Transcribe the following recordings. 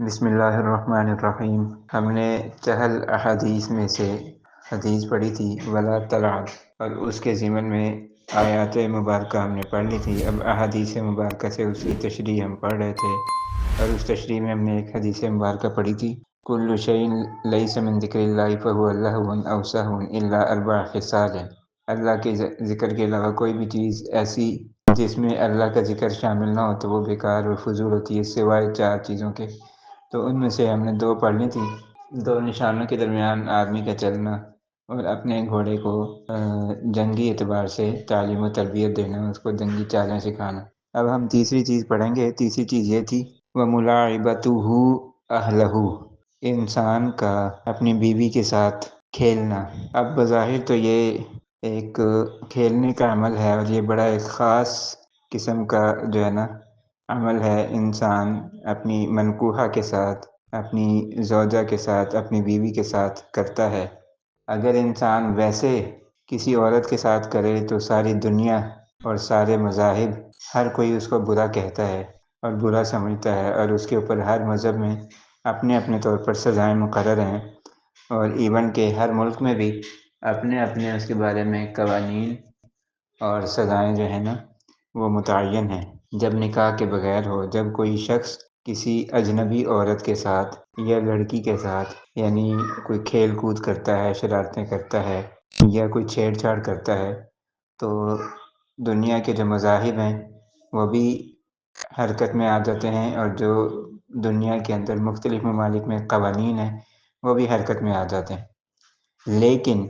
بسم اللہ الرحمن الرحیم۔ ہم نے چہل احادیث میں سے حدیث پڑھی تھی ولا تلعن، اور اس کے ضمن میں آیات مبارکہ ہم نے پڑھ لی تھی۔ اب احادیث مبارکہ سے اس کی تشریح ہم پڑھ رہے تھے، اور اس تشریح میں ہم نے ایک حدیث مبارکہ پڑھی تھی، کل شیء لیس من ذکر اللہ فہو لہو او سہو الا اربع خصال۔ اللہ کے ذکر کے علاوہ کوئی بھی چیز ایسی جس میں اللہ کا ذکر شامل نہ ہو تو وہ بیکار اور فضول ہوتی ہے، سوائے چار چیزوں کے۔ تو ان میں سے ہم نے دو پڑھ لی تھی، دو نشانوں کے درمیان آدمی کا چلنا، اور اپنے گھوڑے کو جنگی اعتبار سے تعلیم و تربیت دینا، اس کو جنگی چالیں سکھانا۔ اب ہم تیسری چیز پڑھیں گے۔ تیسری چیز یہ تھی وَمُلَاعِبَتُهُ أَهْلَهُ، انسان کا اپنی بیوی کے ساتھ کھیلنا۔ اب بظاہر تو یہ ایک کھیلنے کا عمل ہے، اور یہ بڑا ایک خاص قسم کا جو ہے نا عمل ہے۔ انسان اپنی منکوحہ کے ساتھ، اپنی زوجہ کے ساتھ، اپنی بیوی کے ساتھ کرتا ہے۔ اگر انسان ویسے کسی عورت کے ساتھ کرے تو ساری دنیا اور سارے مذاہب ہر کوئی اس کو برا کہتا ہے اور برا سمجھتا ہے، اور اس کے اوپر ہر مذہب میں اپنے اپنے طور پر سزائیں مقرر ہیں، اور ایون کہ ہر ملک میں بھی اپنے اپنے اس کے بارے میں قوانین اور سزائیں جو ہیں نا وہ متعین ہیں۔ جب نکاح کے بغیر ہو، جب کوئی شخص کسی اجنبی عورت کے ساتھ یا لڑکی کے ساتھ یعنی کوئی کھیل کود کرتا ہے، شرارتیں کرتا ہے یا کوئی چھیڑ چھاڑ کرتا ہے، تو دنیا کے جو مذاہب ہیں وہ بھی حرکت میں آ جاتے ہیں، اور جو دنیا کے اندر مختلف ممالک میں قوانین ہیں وہ بھی حرکت میں آ جاتے ہیں۔ لیکن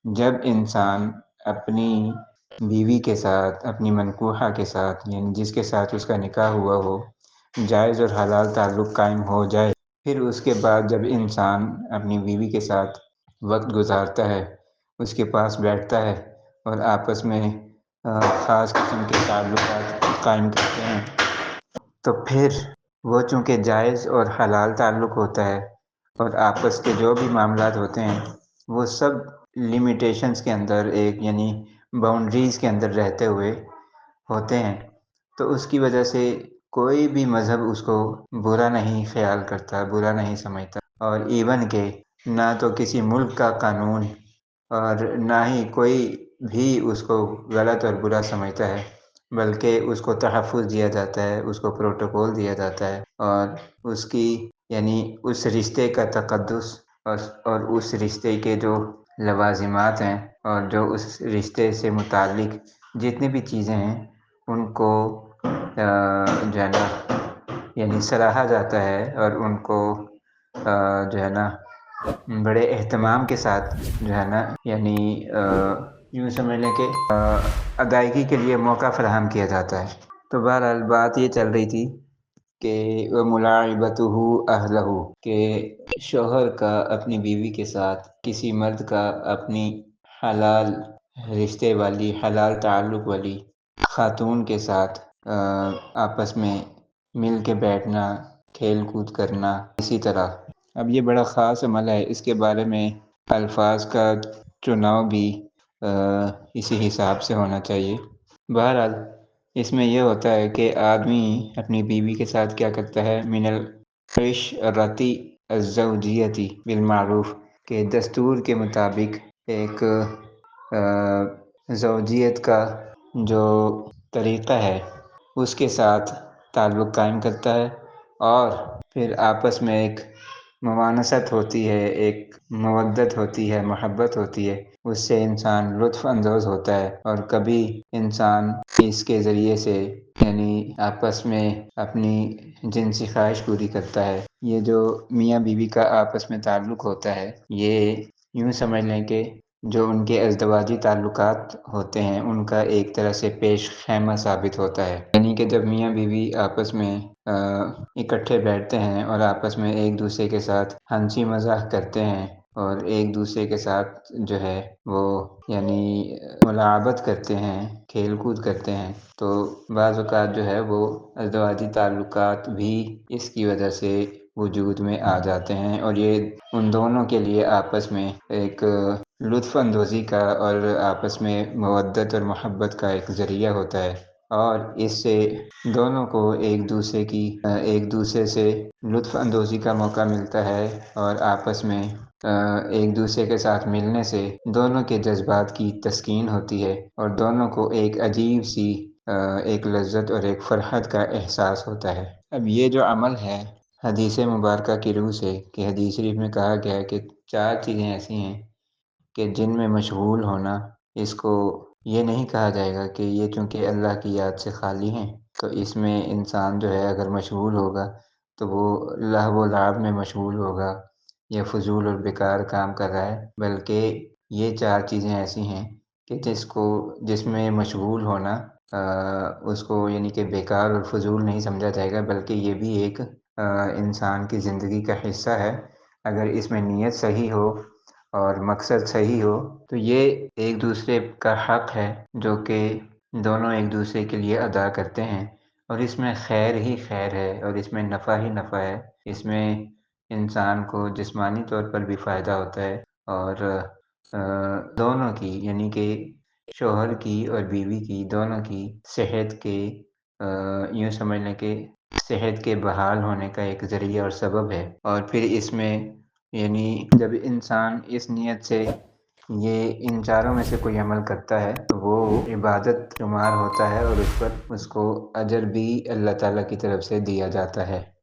جب انسان اپنی بیوی کے ساتھ، اپنی منکوحہ کے ساتھ، یعنی جس کے ساتھ اس کا نکاح ہوا ہو، جائز اور حلال تعلق قائم ہو جائے، پھر اس کے بعد جب انسان اپنی بیوی کے ساتھ وقت گزارتا ہے، اس کے پاس بیٹھتا ہے اور آپس میں خاص قسم کے تعلقات قائم کرتے ہیں، تو پھر وہ چونکہ جائز اور حلال تعلق ہوتا ہے، اور آپس کے جو بھی معاملات ہوتے ہیں وہ سب لیمیٹیشنز کے اندر، ایک یعنی باؤنڈریز کے اندر رہتے ہوئے ہوتے ہیں، تو اس کی وجہ سے کوئی بھی مذہب اس کو برا نہیں خیال کرتا، برا نہیں سمجھتا، اور ایون کہ نہ تو کسی ملک کا قانون اور نہ ہی کوئی بھی اس کو غلط اور برا سمجھتا ہے، بلکہ اس کو تحفظ دیا جاتا ہے، اس کو پروٹوکول دیا جاتا ہے، اور اس کی یعنی اس رشتے کا تقدس اور اس رشتے کے جو لوازمات ہیں اور جو اس رشتے سے متعلق جتنی بھی چیزیں ہیں ان کو جو ہے نا یعنی سراہا جاتا ہے، اور ان کو جو ہے نا بڑے اہتمام کے ساتھ جو ہے نا یعنی یوں سمجھ لیں کہ ادائیگی کے لیے موقع فراہم کیا جاتا ہے۔ تو بہرحال بات یہ چل رہی تھی کہ وَمُلَاعِبَتُهُ أَهْلَهُ، کہ شوہر کا اپنی بیوی کے ساتھ، کسی مرد کا اپنی حلال رشتے والی، حلال تعلق والی خاتون کے ساتھ آپس میں مل کے بیٹھنا، کھیل کود کرنا، اسی طرح۔ اب یہ بڑا خاص عمل ہے، اس کے بارے میں الفاظ کا چناؤ بھی اسی حساب سے ہونا چاہیے۔ بہرحال اس میں یہ ہوتا ہے کہ آدمی اپنی بیوی کے ساتھ کیا کرتا ہے، من العشرة الزوجیة بالمعروف، کہ دستور کے مطابق ایک زوجیت کا جو طریقہ ہے اس کے ساتھ تعلق قائم کرتا ہے، اور پھر آپس میں ایک ممانست ہوتی ہے، ایک مودت ہوتی ہے، محبت ہوتی ہے، اس سے انسان لطف اندوز ہوتا ہے، اور کبھی انسان اس کے ذریعے سے یعنی آپس میں اپنی جنسی خواہش پوری کرتا ہے۔ یہ جو میاں بیوی کا آپس میں تعلق ہوتا ہے، یہ یوں سمجھ لیں کہ جو ان کے ازدواجی تعلقات ہوتے ہیں ان کا ایک طرح سے پیش خیمہ ثابت ہوتا ہے، یعنی کہ جب میاں بیوی آپس میں اکٹھے بیٹھتے ہیں اور آپس میں ایک دوسرے کے ساتھ ہنسی مزاح کرتے ہیں، اور ایک دوسرے کے ساتھ جو ہے وہ یعنی ملاعبت کرتے ہیں، کھیل کود کرتے ہیں، تو بعض اوقات جو ہے وہ ازدواجی تعلقات بھی اس کی وجہ سے وجود میں آ جاتے ہیں، اور یہ ان دونوں کے لیے آپس میں ایک لطف اندوزی کا اور آپس میں مودت اور محبت کا ایک ذریعہ ہوتا ہے۔ اور اس سے دونوں کو ایک دوسرے سے لطف اندوزی کا موقع ملتا ہے، اور آپس میں ایک دوسرے کے ساتھ ملنے سے دونوں کے جذبات کی تسکین ہوتی ہے، اور دونوں کو ایک عجیب سی ایک لذت اور ایک فرحت کا احساس ہوتا ہے۔ اب یہ جو عمل ہے حدیث مبارکہ کی روح سے، کہ حدیث شریف میں کہا گیا ہے کہ 4 چیزیں ایسی ہیں کہ جن میں مشغول ہونا، اس کو یہ نہیں کہا جائے گا کہ یہ چونکہ اللہ کی یاد سے خالی ہیں، تو اس میں انسان جو ہے اگر مشغول ہوگا تو وہ لہو و لعب میں مشغول ہوگا یا فضول اور بیکار کام کر رہا ہے، بلکہ یہ 4 چیزیں ایسی ہیں کہ جس میں مشغول ہونا اس کو یعنی کہ بیکار اور فضول نہیں سمجھا جائے گا، بلکہ یہ بھی ایک انسان کی زندگی کا حصہ ہے۔ اگر اس میں نیت صحیح ہو اور مقصد صحیح ہو تو یہ ایک دوسرے کا حق ہے جو کہ دونوں ایک دوسرے کے لیے ادا کرتے ہیں، اور اس میں خیر ہی خیر ہے، اور اس میں نفع ہی نفع ہے۔ اس میں انسان کو جسمانی طور پر بھی فائدہ ہوتا ہے، اور دونوں کی یعنی کہ شوہر کی اور بیوی کی دونوں کی صحت کے یوں سمجھ لیں کہ صحت کے بحال ہونے کا ایک ذریعہ اور سبب ہے۔ اور پھر اس میں یعنی جب انسان اس نیت سے یہ ان 4 میں سے کوئی عمل کرتا ہے تو وہ عبادت شمار ہوتا ہے، اور اس پر اس کو اجر بھی اللہ تعالیٰ کی طرف سے دیا جاتا ہے۔